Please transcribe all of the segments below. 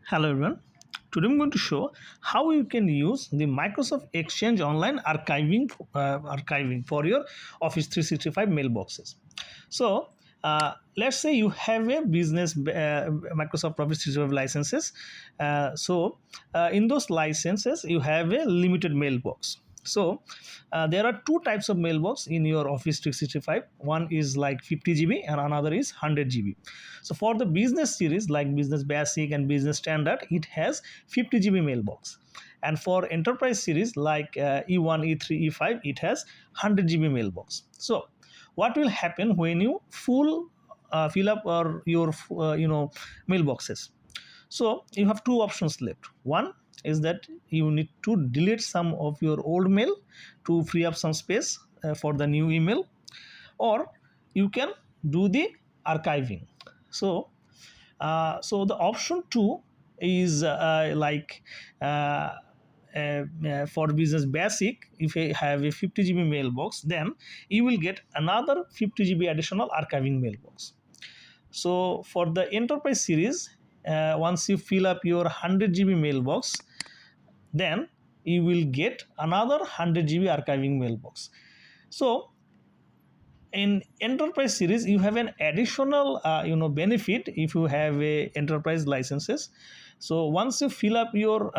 Hello everyone. Today I'm going to show how you can use the Microsoft Exchange Online archiving for your Office 365 mailboxes. So let's say you have a business Microsoft Office 365 licenses. In those licenses you have a limited mailbox. So there are two types of mailbox in your Office 365. One is like 50 GB and another is 100 GB. So for the business series like Business Basic and Business Standard, it has 50 GB mailbox. And for enterprise series like E1, E3, E5, it has 100 GB mailbox. So what will happen when you fill up your mailboxes? So you have two options left. One is that you need to delete some of your old mail to free up some space for the new email, or you can do the archiving. So the option two is for Business Basic. If you have a 50 GB mailbox, then you will get another 50 GB additional archiving mailbox. So for the enterprise series, once you fill up your 100 GB mailbox, then you will get another 100 GB archiving mailbox. So in enterprise series you have an additional benefit if you have a enterprise licenses. So once you fill up your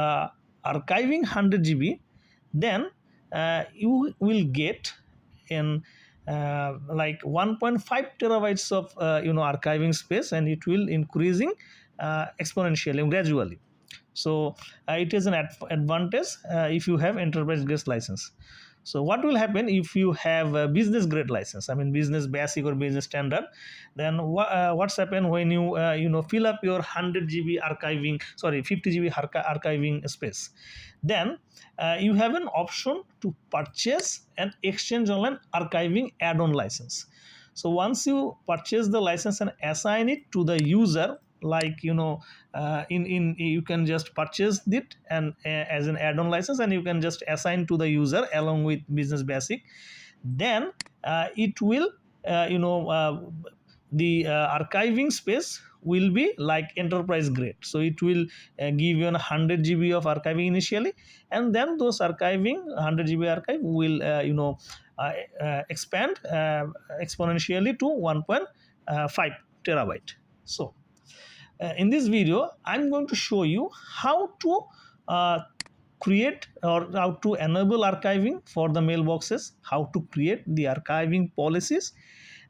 archiving 100 GB, then you will get in like 1.5 terabytes of archiving space, and it will increasing exponentially gradually. So it is an advantage if you have enterprise grade license. So what will happen if you have a business grade license, I mean Business Basic or Business Standard? Then what's happen when you fill up your 100 GB archiving, sorry 50 GB archiving space? Then you have an option to purchase an Exchange Online archiving add-on license. So once you purchase the license and assign it to the user, like in you can just purchase it and as an add-on license, and you can just assign to the user along with Business Basic. Then it will the archiving space will be like enterprise grade. So it will give you 100 GB of archiving initially, and then those archiving 100 GB archive will expand exponentially to 1.5 terabyte. So in this video I'm going to show you how to create or how to enable archiving for the mailboxes, how to create the archiving policies,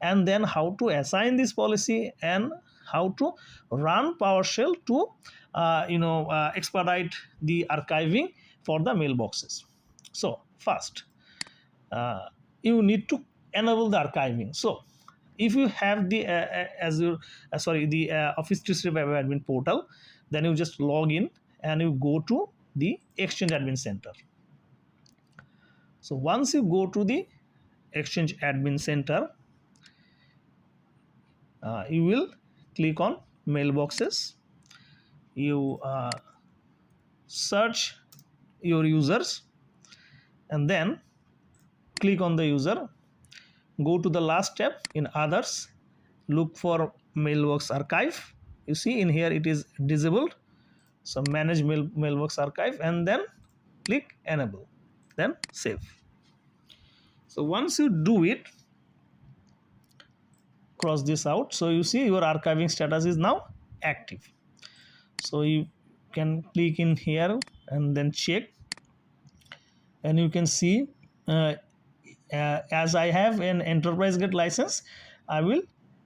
and then how to assign this policy, and how to run PowerShell to expedite the archiving for the mailboxes. So first you need to enable the archiving. So if you have the Azure the Office 365 admin portal, then you just log in and you go to the Exchange Admin Center. So once you go to the Exchange Admin Center, you will click on mailboxes. You search your users and then click on the user. Go to the last tab in others, look for mailbox archive. You see in here it is disabled, so manage mailbox archive, and then click enable, then save. So once you do it, cross this out. So you see your archiving status is now active. So you can click in here and then check, and you can see as I have an enterprise grade license, I will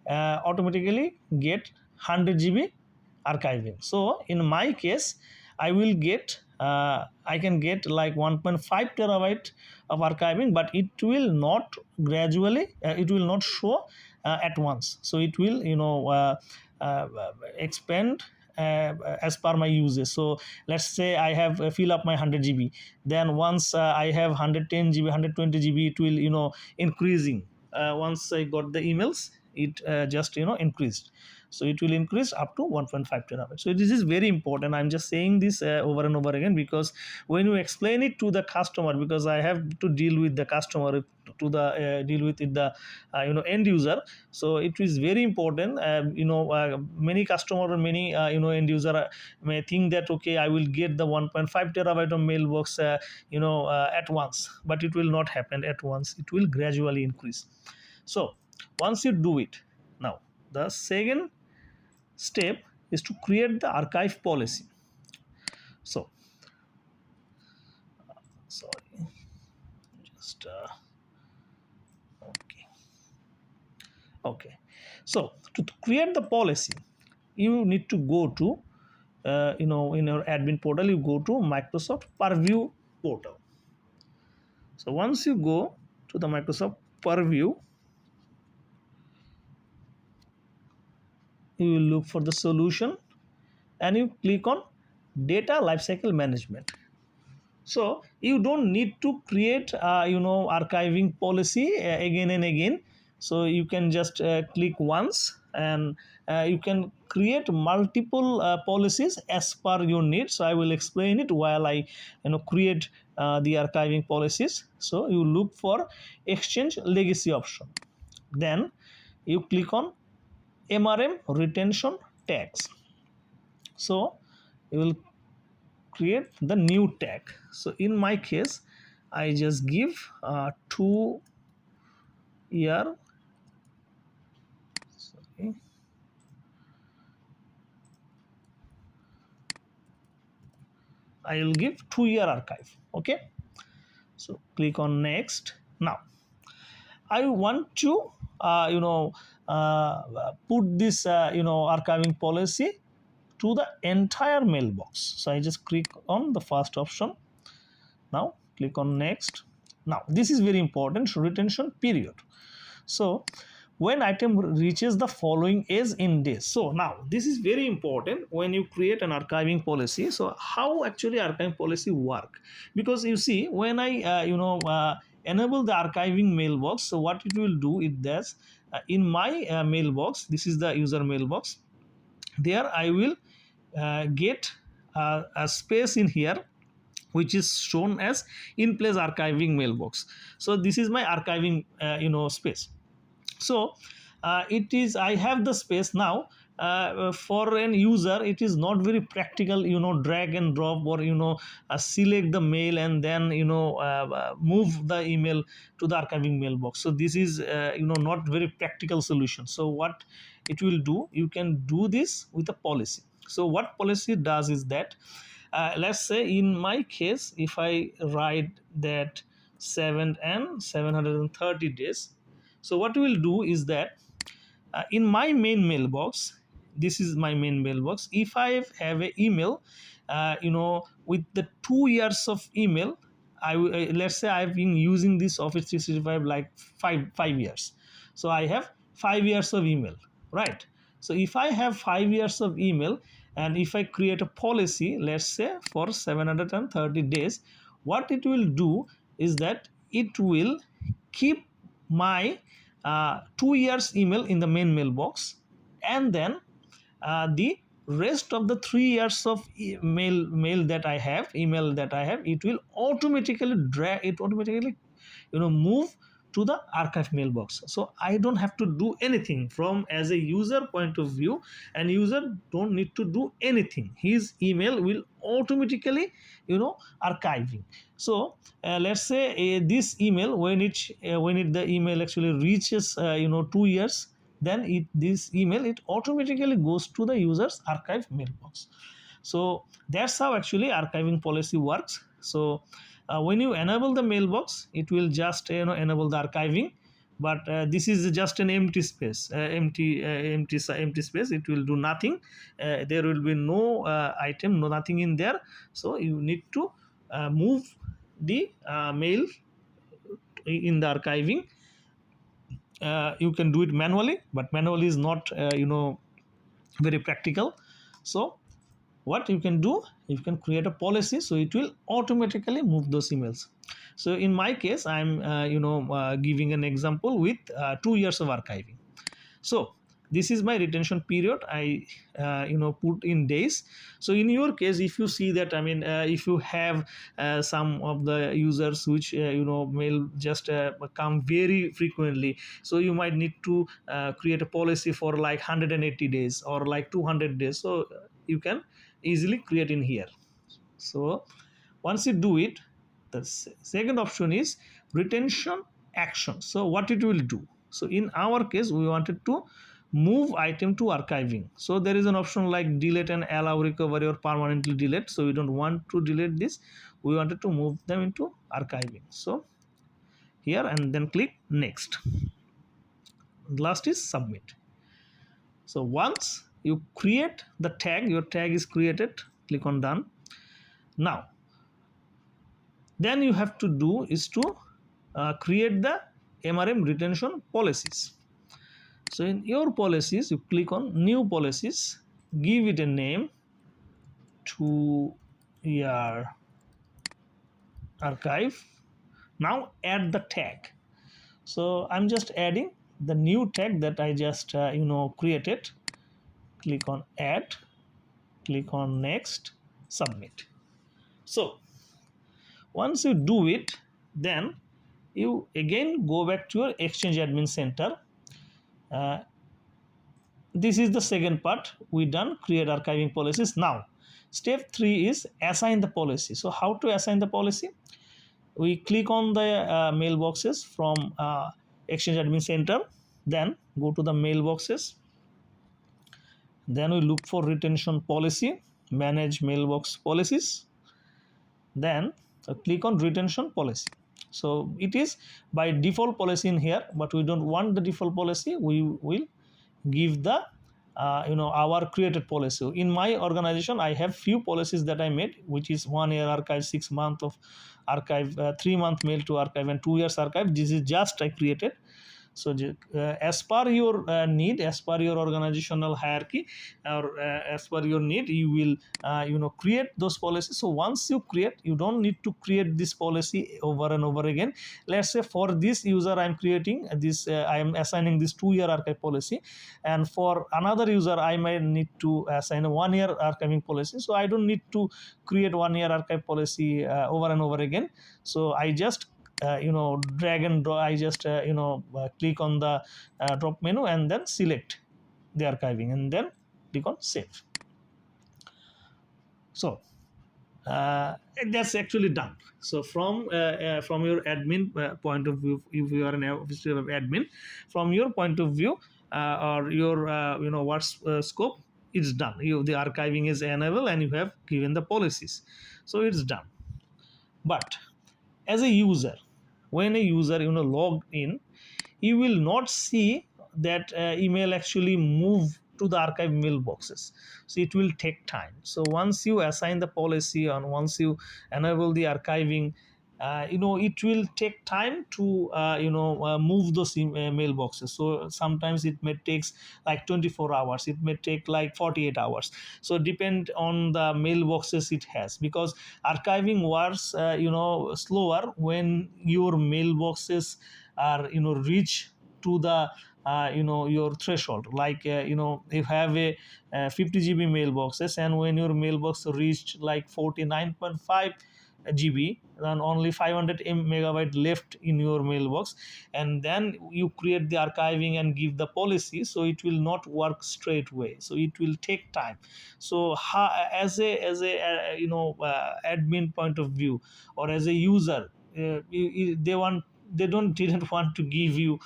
automatically get 100 GB archiving. So in my case, I will get I can get like 1.5 terabyte of archiving, but it will not gradually it will not show at once. So it will expand as per my uses. So let's say I have fill up my 100 GB, then once I have 110 GB 120 GB, it will increasing. Once I got the emails, it just increased. So it will increase up to 1.5 terabyte. So this is very important. I'm just saying this over and over again, because when you explain it to the customer, because I have to deal with the customer, to the deal with it, the end user. So it is very important. Many customer or many end user may think that, okay, I will get the 1.5 terabyte of mailbox at once, but it will not happen at once. It will gradually increase. So once you do it, now the second step is to create the archive policy. So sorry, just okay. So to create the policy, you need to go to in your admin portal, you go to Microsoft Purview portal. So once you go to the Microsoft Purview, you will look for the solution and you click on data lifecycle management. So you don't need to create archiving policy again and again. So you can just click once, and you can create multiple policies as per your need. So I will explain it while I create the archiving policies. So you look for exchange legacy option, then you click on MRM retention tags. So you will create the new tag. So in my case, I just give 2-year, sorry, I will give 2-year archive. Okay, so click on next. Now I want to put this archiving policy to the entire mailbox. So I just click on the first option. Now click on next. Now this is very important, retention period. So when item reaches the following age in days. So now this is very important when you create an archiving policy. So how actually archiving policy work? Because you see, when I enable the archiving mailbox, so what it will do is that in my mailbox, this is the user mailbox, there I will get a space in here which is shown as in place archiving mailbox. So this is my archiving space. So it is, I have the space now. For an user, it is not very practical, drag and drop, or select the mail and then move the email to the archiving mailbox. So this is not very practical solution. So what it will do, you can do this with a policy. So what policy does is that, let's say in my case, if I write that 730 days. So what we will do is that in my main mailbox, this is my main mailbox. If I have an email, with the 2 years of email, let's say I've been using this Office 365 like five years. So I have 5 years of email, right? So if I have 5 years of email, and if I create a policy, let's say for 730 days, what it will do is that it will keep my 2 years email in the main mailbox, and then the rest of the 3 years of email that I have, it will automatically move to the archive mailbox. So I don't have to do anything from as a user point of view, and user don't need to do anything. His email will automatically archiving. So let's say this email, when the email actually reaches 2 years, then this email automatically goes to the user's archive mailbox. So that's how actually archiving policy works. So when you enable the mailbox, it will just enable the archiving, but this is just an empty space, empty space. It will do nothing. There will be no item, nothing in there. So you need to move the mail in the archiving. You can do it manually, but manually is not very practical. So what you can do, you can create a policy, so it will automatically move those emails. So in my case, I'm giving an example with 2 years of archiving. So this is my retention period. I put in days. So in your case, if you see that, if you have some of the users which mail just come very frequently, so you might need to create a policy for like 180 days or like 200 days. So you can easily create in here. So once you do it, the second option is retention action. So what it will do? So in our case, we wanted to move item to archiving. So there is an option like delete and allow recovery or permanently delete. So we don't want to delete this. We wanted to move them into archiving. So here, and then click next. Last is submit. So once you create the tag, your tag is created, click on done. Now then you have to do is to create the MRM retention policies. So in your policies, you click on new policies, give it a name to your archive. Now add the tag. So I'm just adding the new tag that I just created. Click on add, click on next, submit. So once you do it, then you again go back to your Exchange Admin Center. This is the second part. We done create archiving policies. Now step 3 is assign the policy. So how to assign the policy? We click on the mailboxes from Exchange Admin Center, then go to the mailboxes, then we look for retention policy, manage mailbox policies, then click on retention policy. So it is by default policy in here, but we don't want the default policy. We will give the our created policy. In my organization, I have few policies that I made, which is 1 year archive, 6 month of archive, 3 month mail to archive, and 2 years archive. This is just I created. So as per your need, as per your organizational hierarchy, or as per your need, you will create those policies. So once you create, you don't need to create this policy over and over again. Let's say for this user I'm creating this, I am assigning this 2 year archive policy, and for another user I might need to assign a 1 year archiving policy. So I don't need to create 1 year archive policy over and over again. So I just drag and draw. I just click on the drop menu and then select the archiving and then click on save. So that's actually done. So from your admin point of view, if you are an admin, from your point of view, or your scope, it's done. The archiving is enabled and you have given the policies, so it's done. But as a user, when a user logged in, you will not see that email actually move to the archive mailboxes. So it will take time. So once you assign the policy and once you enable the archiving, it will take time to move those mailboxes. So sometimes it may takes like 24 hours, it may take like 48 hours. So depend on the mailboxes it has, because archiving works slower when your mailboxes are reach to the your threshold. Like you have a 50 GB mailboxes, and when your mailbox reached like 49.5 GB, then only 500 megabyte left in your mailbox, and then you create the archiving and give the policy, so it will not work straight away. So it will take time. So as a admin point of view, or as a user, they didn't want to give you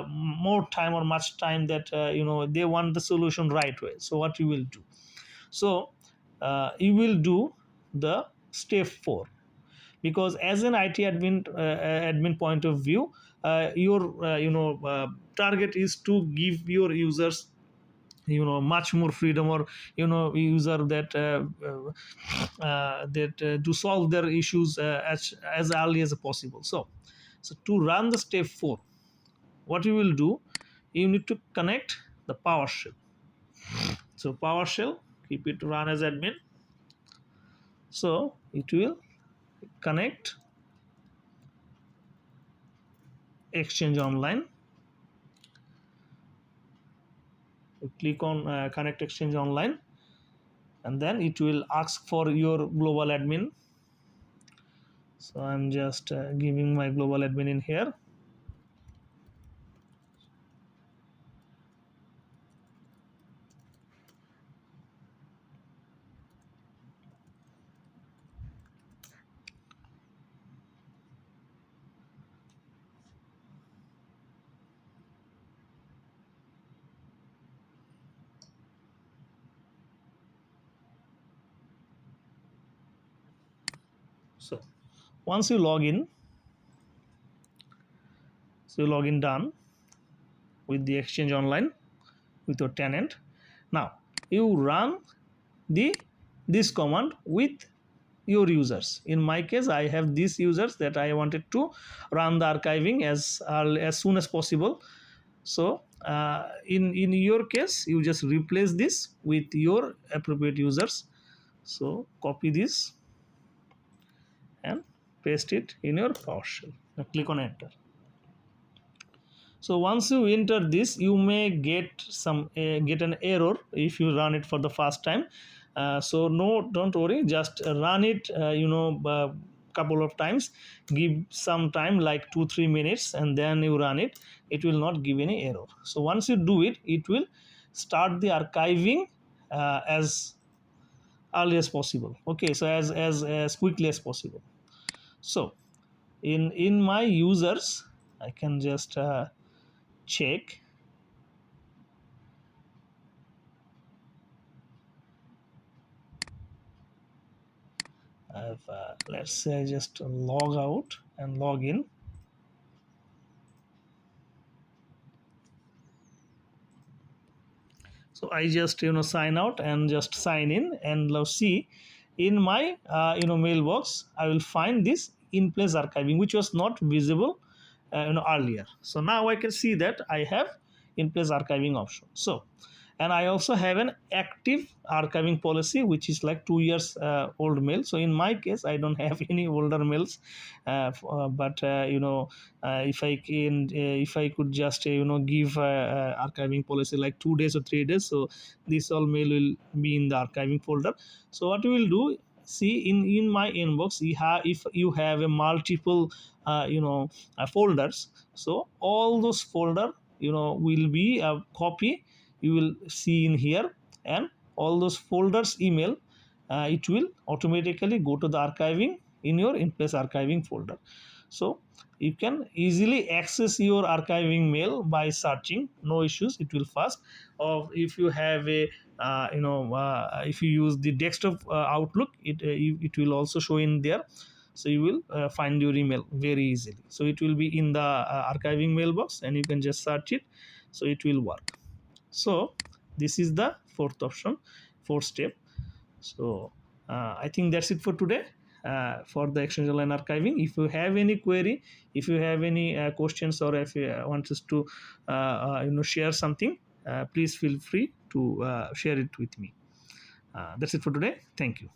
more time or much time, that they want the solution right away. So what you will do? So you will do the step 4, because as an IT admin point of view, your target is to give your users much more freedom, or user that to solve their issues as early as possible. So to run the step 4, what you will do, you need to connect the PowerShell. So PowerShell, keep it run as admin. So it will connect Exchange Online. You click on Connect Exchange Online, and then it will ask for your global admin. So I'm just giving my global admin in here. So once you log in, so you log in done with the Exchange Online with your tenant. Now you run this command with your users. In my case, I have these users that I wanted to run the archiving as soon as possible. So in your case, you just replace this with your appropriate users. So copy this and paste it in your PowerShell. Now click on enter. So once you enter this, you may get an error if you run it for the first time. So no, don't worry, just run it couple of times, give some time like 2-3 minutes, and then you run it. It will not give any error. So once you do it, it will start the archiving as early as possible. Okay, so as quickly as possible. So in my users, I can just check. I've let's say just log out and log in. So I just sign out and just sign in, and now see in my mailbox I will find this in place archiving, which was not visible earlier. So now I can see that I have in place archiving option. So, and I also have an active archiving policy, which is like 2 years old mail. So in my case, I don't have any older mails, but if I could just give archiving policy like 2 days or 3 days, so this all mail will be in the archiving folder. So what we will do, see in my inbox, if you have a multiple folders, so all those folder will be a copy you will see in here, and all those folders email it will automatically go to the archiving in your in place archiving folder. So you can easily access your archiving mail by searching, no issues, it will fast. Or if you have a if you use the desktop Outlook, it will also show in there. So you will find your email very easily. So it will be in the archiving mailbox, and you can just search it, so it will work. So this is the fourth option, fourth step. So I think that's it for today for the Exchange Online archiving. If you have any query, if you have any questions, or if you want us to share something, please feel free to share it with me. That's it for today. Thank you.